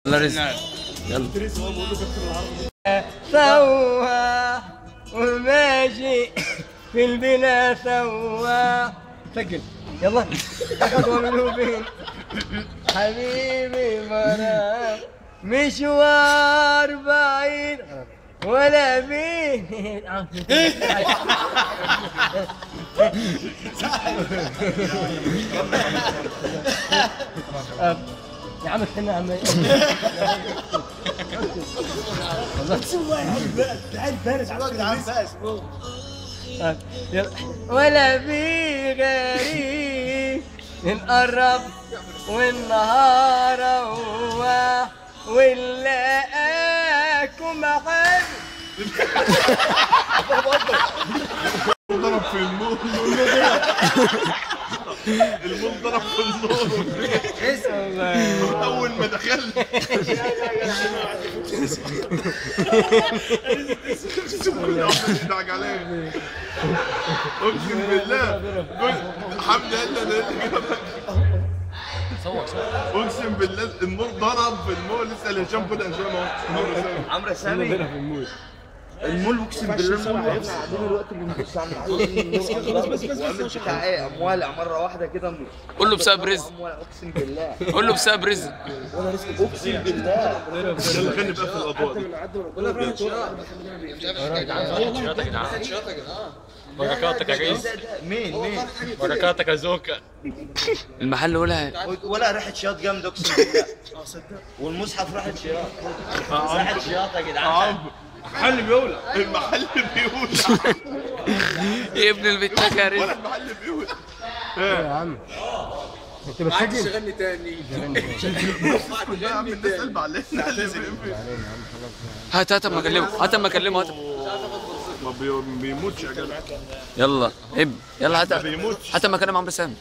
الله رزق. يلا سوا وماشي في البلا سوا سجل يلا اخذ ومنوبين حبيبي مرا مشوار بعيد ولا بيه يا عم استنى يا عم ولا في غريب نقرب والنهار هو ونلاقاكم حلو ضرب في النور المول ضرب في النور اول ما دخلت دعك عليه اقسم بالله حمد لله اقسم بالله النور ضرب في المول. لسه هشام فضل هشام اهو عمرو سامي المول اقسم بالله المول قاعدين دلوقتي بنبص على بس بتاع ايه اموالع مره واحده كده. قول له بسبب رزق. اقسم بالله قول له بسبب رزق. اقسم بالله. يلا خلينا بقى في الاضواء دي. بركاتك يا جيس. مين بركاتك يا زوكا. المحل ولا ريحه شياط جامده اقسم بالله. والمصحف ريحه شياط. ريحه شياط يا جدعان. المحل بيولع. المحل بيولع يا ابن البيت يا رزق. ولا المحل بيولع. يا عم انت بتسجل غني تاني. يا عم الناس قلب علينا. هات اما اكلمه هات ما بيموتش يا جدع. يلا اب يلا ما بيموتش. هات اما اكلم عمرو سامي.